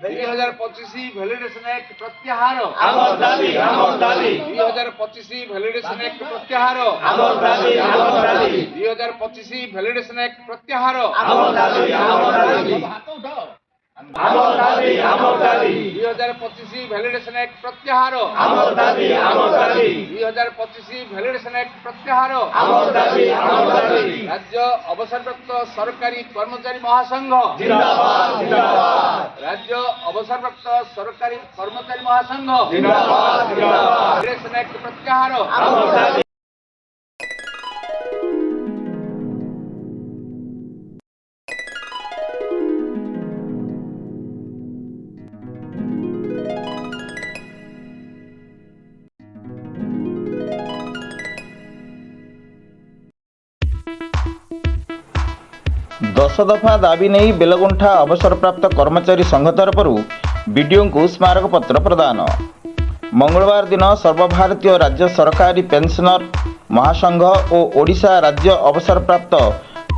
2025 ଭ୍ୟାଲିଡେସନ act ପ୍ରତ୍ୟାହାର। 2025 ଭ୍ୟାଲିଡେସନ act ପ୍ରତ୍ୟାହାର। 2025 ଭ୍ୟାଲିଡେସନ act ପ୍ରତ୍ୟାହାର। 2025 ଭ୍ୟାଲିଡେସନ ଆକ୍ଟ ପ୍ରତ୍ୟାହାର। 2025 ଭ୍ୟାଲିଡେସନ ଆକ୍ଟ ପ୍ରତ୍ୟାହାର। ରାଜ୍ୟ ଅବସରପ୍ରାପ୍ତ ସରକାରୀ କର୍ମଚାରୀ ମହାସଂଘ ରାଜ୍ୟ ଅବସରପ୍ରାପ୍ତ ସରକାରୀ କର୍ମଚାରୀ ମହାସଂଘ ଭ୍ୟାଲିଡେସନ ଆକ୍ଟ ପ୍ରତ୍ୟାହାର। दश दफा दाबी नहीं बेलगुंठा अवसरप्राप्त कर्मचारी संघ तरफ बीडीओ को स्मारक पत्र प्रदान। मंगलवार दिन सर्वभारतीय राज्य सरकारी पेंशनर महासंघ और ओडिशा राज्य अवसरप्राप्त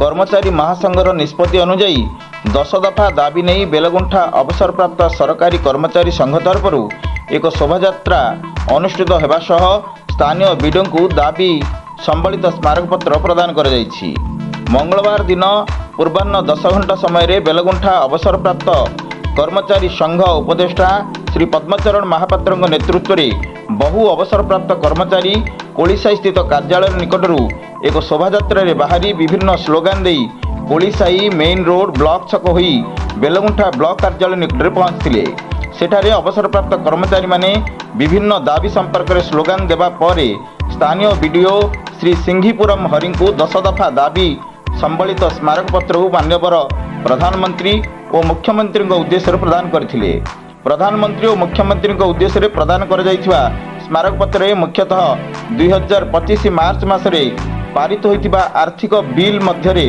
कर्मचारी महासंघर निष्पत्ति अनुजाई 10 दफा दाबी नहीं बेलगुंठा अवसरप्राप्त सरकारी कर्मचारी संघ तरफ एक शोभायात्रा अनुष्ठित होगा सह स्थानीय बीडीओ को दाबी संबलित स्मारक पत्र प्रदान कर जाइछि। मंगलवार दिन पूर्वाह्न 10 घंटा समय बेलगुंठा अवसरप्राप्त कर्मचारी संघ उपदेष्टा श्री पद्मचरण महापात्र नेतृत्व में बहु अवसरप्राप्त कर्मचारी कोलीसाई स्थित कार्यालय निकटर एक शोभायात्रा बाहरी विभिन्न स्लोगान दे कोलीसाई मेन रोड ब्लॉक छक होई बेलगुंठा ब्लॉक कार्यालय निकट में पहुंचते। सेठारे अवसरप्राप्त कर्मचारी माने विभिन्न दाबी संपर्क में स्लोगान देवा पर स्थानीय बीडीओ श्री सिंघीपुरम हरि को 10 दफा दाबी संबलित स्मारक पत्र मान्यवर प्रधानमंत्री और मुख्यमंत्री उद्देश्य प्रदान करथिले। प्रधानमंत्री और मुख्यमंत्री उद्देश्य प्रदान कर जाइथिबा स्मारक पत्र मुख्यतः 2025 मार्च मासरे पारित होइतिबा आर्थिक बिल मध्यरे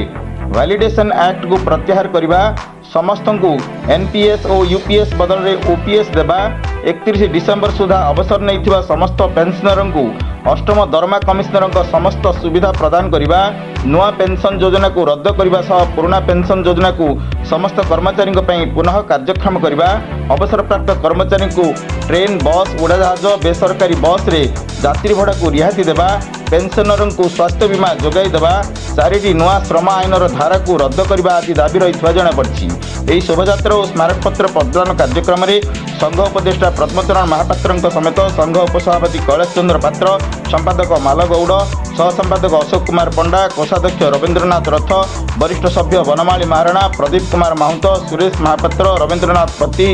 वैलिडेशन एक्ट को प्रत्याहार करने, समस्त को एनपीएस और यूपीएस बदल में ओपीएस देवा, 31 डिसेम्बर सुधा अवसर नहीं समस्त पेंशनर को अष्टम दरमा कमिशनर समस्त सुविधा प्रदान करने, नुआ पेंशन योजना को रद्द करने सह पुराना पेंशन योजना को समस्त कर्मचारी पुनः कार्यक्षम करने, अवसरप्राप्त कर्मचारी को ट्रेन बस उड़ाजहाज बेसरकारी बस रे यात्री भड़ा को रिहाती देवा, पेंशनर को स्वास्थ्य बीमा जोगाई देवा, 4टी नुआ श्रम आईनर धारा को रद्द करने आदि दाबी रही जनापड़ी। यही शोभायात्रा और स्मारक पत्र प्रदान कार्यक्रम में संघ उपदेष्टा पद्मचरण महापात्र समेत संघ उपसभापति कैलाश चंद्र पात्र, संपादक माल गौड़, सहसंपादक अशोक कुमार पंडा, कोषाध्यक्ष रवींद्रनाथ रथ, वरिष्ठ सभ्य बनमाली महाराणा, प्रदीप कुमार माहुत, सुरेश महापात्र, रवींद्रनाथ पति,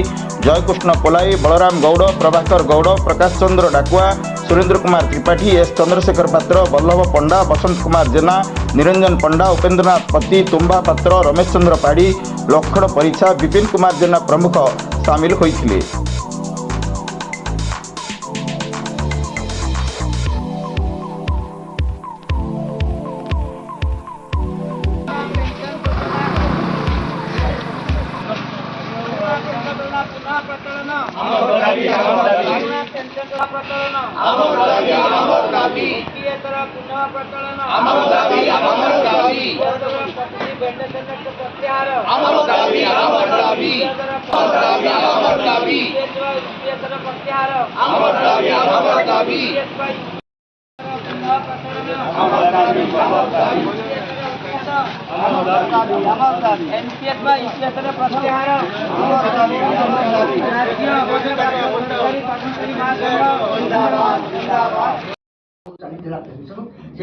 जयकृष्ण कोलाई, बलराम गौड़, प्रभाकर गौड़, प्रकाश चंद्र डाकुआ, सुरेंद्र कुमार त्रिपाठी, एस चंद्रशेखर पात्र, वल्लभ पंडा, बसंत कुमार जेना, निरंजन पंडा, उपेन्द्रनाथ पति, तुम्बा पात्र, रमेश चंद्र पाड़ी, लक्षण परीक्षा, विपिन कुमार जेना प्रमुख सामिल होइथिले।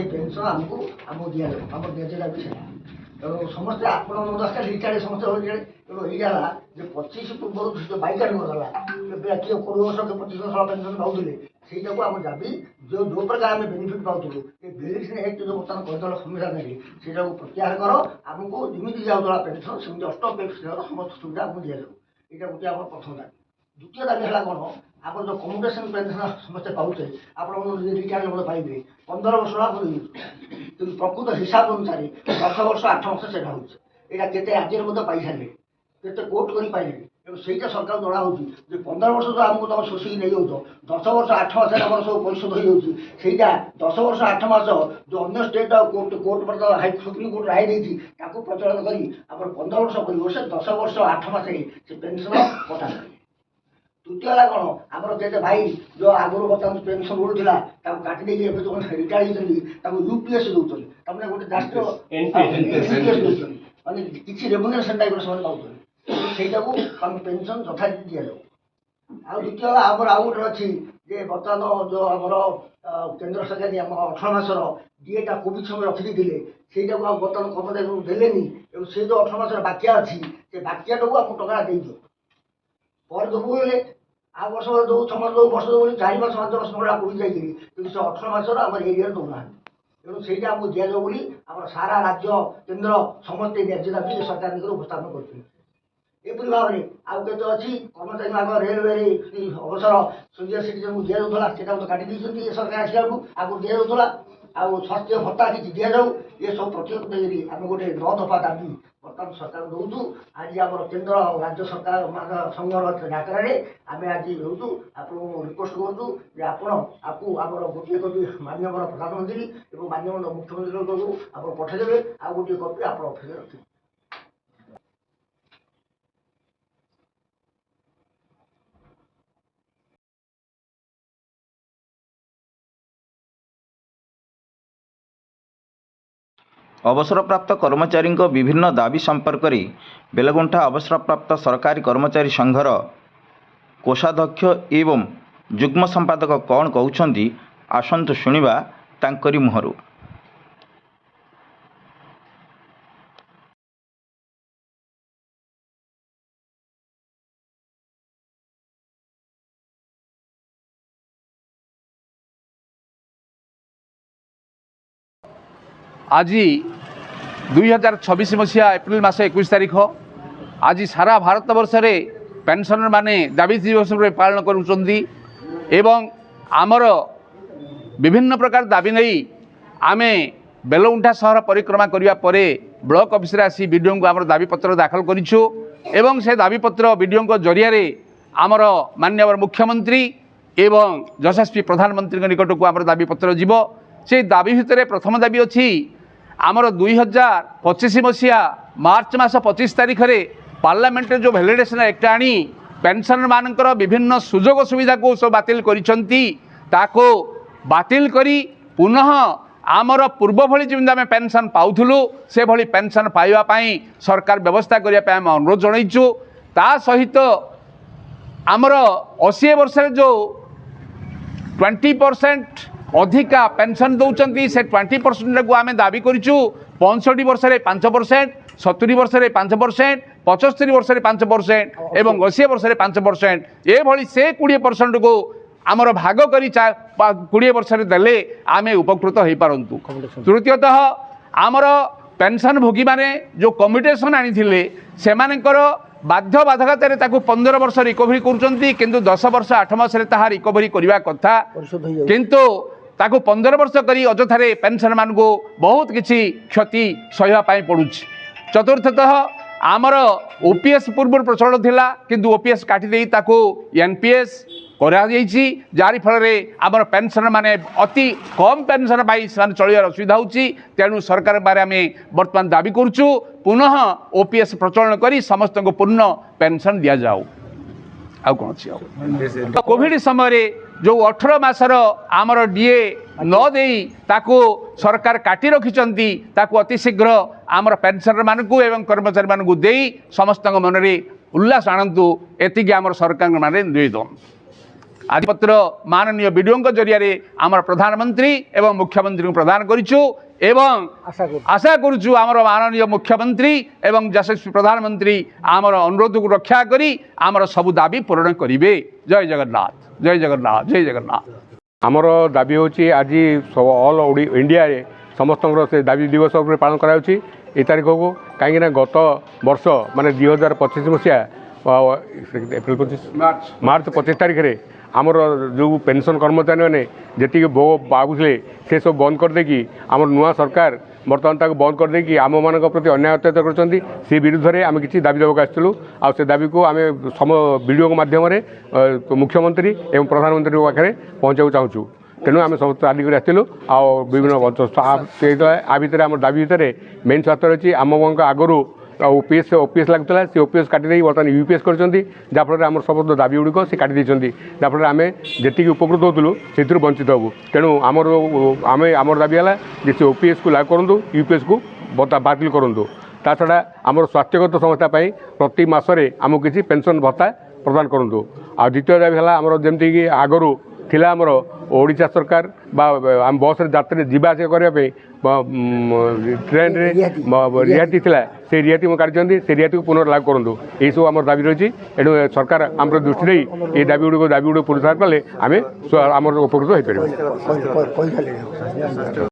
पेंशन आमको दिया तेणु समस्ते आपण दरकार रिटायर्ड समस्त हो तेणु ये 25 पूर्व जो बाइकाट गला किए 20 वर्ष के 25 वर्ष पेंशन पाते से आम दाबी जो प्रकार आम बेनिफिट पाऊँ बेनिफिट एक्ट जो बर्तमान करदल संविधान से प्रत्याहार कर आमको जमी जाऊला पेंशन सेमती अष्टम पेंशन समस्त सुविधा आमको दिया यहाँ गोटे आम प्रथम दाबी। द्वितीय दाबी है कौन आप जो कम्युटेसन पेंशन समस्ते पाचे आप रिटायर्ड लोग पाइबे 15 वर्ष कि प्रकृत हिसाब अनुसार 10 वर्ष 8 वर्ष से यहाँ के आज पाई सारे के कोर्ट कर पाइले ତେଣୁ ସେଇଟା ସରକାର ଜଣା ହେଉଛି ଯେ 15 ବର୍ଷ ତ ଆମକୁ ତମେ ଶୋଷିକି ନେଇଯାଉଛ, 10 ବର୍ଷ 8 ମାସରେ ଆମର ସବୁ ପରିଶୋଧ ହେଇଯାଉଛି। ସେଇଟା 10 ବର୍ଷ 8 ମାସ ଯେଉଁ ଅନ୍ୟ ଷ୍ଟେଟ୍ କୋର୍ଟ ସୁପ୍ରିମକୋର୍ଟ ରାୟ ଦେଇଛି ତାକୁ ପ୍ରଚଳନ କରି ଆମର 15 ବର୍ଷ କରିବ, ସେ 10 ବର୍ଷ 8 ମାସରେ ସେ ପେନ୍ସନ୍ କଟା କରିବେ। ତୃତୀୟ ହେଲା କ'ଣ, ଆମର ଯେତେ ଭାଇ ଯେଉଁ ଆଗରୁ ବର୍ତ୍ତମାନ ପେନ୍ସନ୍ ମିଳୁଥିଲା ତାକୁ କାଟି ଦେଇକି ଏବେ ଯେଉଁ ରିଟାୟାର୍ଡ ହେଇଛନ୍ତି ତାକୁ UPS ଦେଉଛନ୍ତି, ତାମାନେ ଗୋଟେ ରାଷ୍ଟ୍ରୀୟ NPS ଦେଉଛନ୍ତି, ମାନେ କିଛି ରେମୁନେସନ୍ ଟାଇପ୍ର ସେମାନେ ପାଉଛନ୍ତି। ସେଇଟାକୁ ଆମେ ପେନ୍ସନ୍ ଯଥାରୀତି ଦିଆଯାଉ। ଆଉ ଦ୍ୱିତୀୟ ହେଲା ଆମର ଆଉ ଗୋଟେ ଅଛି ଯେ ବର୍ତ୍ତମାନ ଯେଉଁ ଆମର କେନ୍ଦ୍ର ସରକାର ଆମ 18 ମାସର DAଟା କୋଭିଡ୍ ସମୟରେ ରଖିଦେଇଥିଲେ, ସେଇଟାକୁ ଆଉ ବର୍ତ୍ତମାନ କର୍ମଚାରୀଙ୍କୁ ଦେଲେନି। ଏବଂ ସେ ଯେଉଁ 18 ମାସର ବାକିଆ ଅଛି ସେ ବାକିଆଟାକୁ ଆମକୁ ଟଙ୍କା ଦେଇଦିଅ ପରେ ଦେବୁ ହେଲେ ଆଉ ବର୍ଷ ଦେଉ 6 ମାସ ଦେଉ ବର୍ଷ ଦେଉ ବୋଲି 4 ମାସ 5 ମାସ ଭଳିଆ ପଡ଼ି ଯାଇକିରି କିନ୍ତୁ ସେ 18 ମାସର ଆମର ଏରିଆରେ ଦେଉନାହାନ୍ତି। ତେଣୁ ସେଇଟା ଆମକୁ ଦିଆଯାଉ ବୋଲି ଆମର ସାରା ରାଜ୍ୟ କେନ୍ଦ୍ର ସମସ୍ତେ ନ୍ୟାଯ୍ୟ ଦାବି ସରକାରଙ୍କ ଉପସ୍ଥାପନ କରୁଛନ୍ତି। ଏପରି ଭାବରେ ଆଉ କେତେ ଅଛି କର୍ମଚାରୀମାନଙ୍କ ରେଲୱେରେ ଅବସର ସିନିୟର ସିଟିଜେନକୁ ଦିଆଯାଉଥିଲା, ସେଇଟାକୁ ତ କାଟି ଦେଇଛନ୍ତି ଏ ସରକାର ଆସିଲା ବେଳକୁ। ଆଗରୁ ଦିଆଯାଉଥିଲା। ଆଉ ସ୍ୱାସ୍ଥ୍ୟ ଭତ୍ତା କିଛି ଦିଆଯାଉ, ଏସବୁ ପ୍ରତିରୋଧ ଦେଇକରି ଆମେ ଗୋଟେ 9 ଦଫା ଦାବି ବର୍ତ୍ତମାନ ସରକାର ଦେଉଛୁ। ଆଜି ଆମର କେନ୍ଦ୍ର ରାଜ୍ୟ ସରକାର ସଂଘର ଡାକରାରେ ଆମେ ଆଜି ଦେଉଛୁ, ଆପଣଙ୍କୁ ରିକ୍ୱେଷ୍ଟ କରୁଛୁ ଯେ ଆପଣ ଆକୁ ଆମର ଗୋଟିଏ କପି ମାନ୍ୟବର ପ୍ରଧାନମନ୍ତ୍ରୀ ଏବଂ ମାନ୍ୟବର ମୁଖ୍ୟମନ୍ତ୍ରୀଙ୍କୁ ଆପଣ ପଠାଇଦେବେ, ଆଉ ଗୋଟିଏ କପି ଆପଣ ଅଫିସରେ ରଖିବେ। ଅବସରପ୍ରାପ୍ତ କର୍ମଚାରୀଙ୍କ ବିଭିନ୍ନ ଦାବି ସମ୍ପର୍କରେ ବେଲଗୁଣ୍ଠା ଅବସରପ୍ରାପ୍ତ ସରକାରୀ କର୍ମଚାରୀ ସଂଘର କୋଷାଧ୍ୟକ୍ଷ ଏବଂ ଯୁଗ୍ମ ସମ୍ପାଦକ କ'ଣ କହୁଛନ୍ତି ଆସନ୍ତୁ ଶୁଣିବା ତାଙ୍କରି ମୁହଁରୁ। आज 2026 मसीहा एप्रिल मास 21 तारीख आज सारा भारत वर्ष रे पेंशनर माने दाबी दिवस पालन करुचंदी एवं आमर विभिन्न प्रकार दाबी नहीं आमे बेलगुंठा सहर परिक्रमा करिया परे ब्लॉक ऑफिस रे आसी वीडियो को आमर दाबी पत्र दाखल करिछु एवं से दाबी पत्र वीडियो को जरिया रे आमर माननीय मुख्यमंत्री एवं यशस्वी प्रधानमंत्री निकट को आमर दाबी पत्र जीव से दाबी भितर प्रथम दाबी अच्छी आमर 2025 मसीहा मार्च मास 25 तारीख रे पार्लियामेंट जो भैलिडेशन एक्ट आनी पेंशनर मानकर विभिन्न सुजोग सुविधा को सब बातिल करिसंती ताको बातिल करी पुनः आमर पूर्व भली जमी आम पेंशन पाउथुलु से भली पेंशन पाइबा पई सरकार व्यवस्था करिया पई हम अनुरोध जणाइछु। ता सहित आमर 80 वर्ष जो 20% अधिका पेंशन दौरान से 20% को आम दाबी करूँ 65 वर्ष 5%, 70 वर्ष 5%, 75 वर्ष 5% एवं 80 वर्ष 5%, ये भली से 20% को आमर भाग करी 20 वर्ष देले आम उपकृत हो पारंतु। तृतीयतः आमर पेंशन भोगी माने जो कम्यूटेशन आनी से बाध्य बाधकता 15 वर्ष रिकवरी करुँच किंतु 10 वर्ष 8 मास रिकवरी करने कथा किंतु ताकू 15 वर्ष करी अजथारे पेंशन मान को बहुत किसी क्षति सहायपाई पड़ू। चतुर्थतः आमर ओपीएस पूर्व प्रचलन थिला किंतु ओपीएस काटी ताकू एनपीएस करा जारी फल आमर पेंशन माने अति कम पेंशन पाई चलियार असुविधा होची। तेणु सरकार बारे आम बर्तमान दाबी करुचु पुनः ओपीएस प्रचलन करी समस्त को पूर्ण पेंशन दि जाऊ। आउ कौन अच्छी कोविड समय जो 18 मासर आमर डीए न देई ताकू सरकार काटी रखिचंती ताकू अति शीघ्र आमर पेंशनर मानकू एवं कर्मचारी मानकू देई समस्त मन में उल्लास आणंतु एतिकी आमर सरकार माने निवेदन। आज पत्र माननीय वीडियो जरिया आमर प्रधानमंत्री एवं मुख्यमंत्री को प्रदान करिछु एवं आशा करुचु आमर माननीय मुख्यमंत्री एवं यशस्वी प्रधानमंत्री आमर अनुरोध को रक्षा करी आमर सबु दाबी पूरण करिवे। जय जगन्नाथ, जय जगन्नाथ, जय जगन्नाथ। आमर दाबी होची आज ऑल इंडिया रे समस्त से दाबी दिवस पालन करा ए तारीख को कहीं गत वर्ष माने 2025 मसीहा एप्रिल 25 मार्च 25 तारीख में आमर जो पेंशन कर्मचारी मैंने जी पाऊे से सब बंद कर देकी आमर नुआ सरकार बर्तमान तक बंद कर देकी आम मान प्रति अन्याय अत्याचार कर विरुद्ध में आम किसी दाबी देवाक आसलु से दाबी को आम सम वीडियो माध्यम मुख्यमंत्री एवं प्रधानमंत्री पाखे पहुँचा चाहूँ तेणु आम समस्त आदिक आसलु विभिन्न आ भितर आम दाबी भितर मेन स्वार्थ रही आम आगु ओपीएस लगुला से ओपीएस काटिदे बर्तमान यूपीएस कर जहाँफल आम समस्त दाबी गुड़िक से काटिदे जहाँफल आम जी उपकृत होलु से वंचित हबू तेणु आमर दाबी है जे ओपीएस को लागू करूँ यूपीएस को बातिल करूँ ता छड़ा आमर स्वास्थ्यगत समस्या प्रति मसरे आमको किसी पेंशन भत्ता प्रदान करूँ आ द्वितीय दाबी है आमर जमीक आगु थिला आमर ओडिशा सरकार आम बस यात्रा जावास करने ट्रेन रिहाती थिला से रिहाती काटी से रिहाती को पुनर्लागू करूँ यही सब आम दाबी रही एणु सरकार आम दृष्टि ये दाबी गुड़ पुरस्कार कले आम उपकृत हो पार।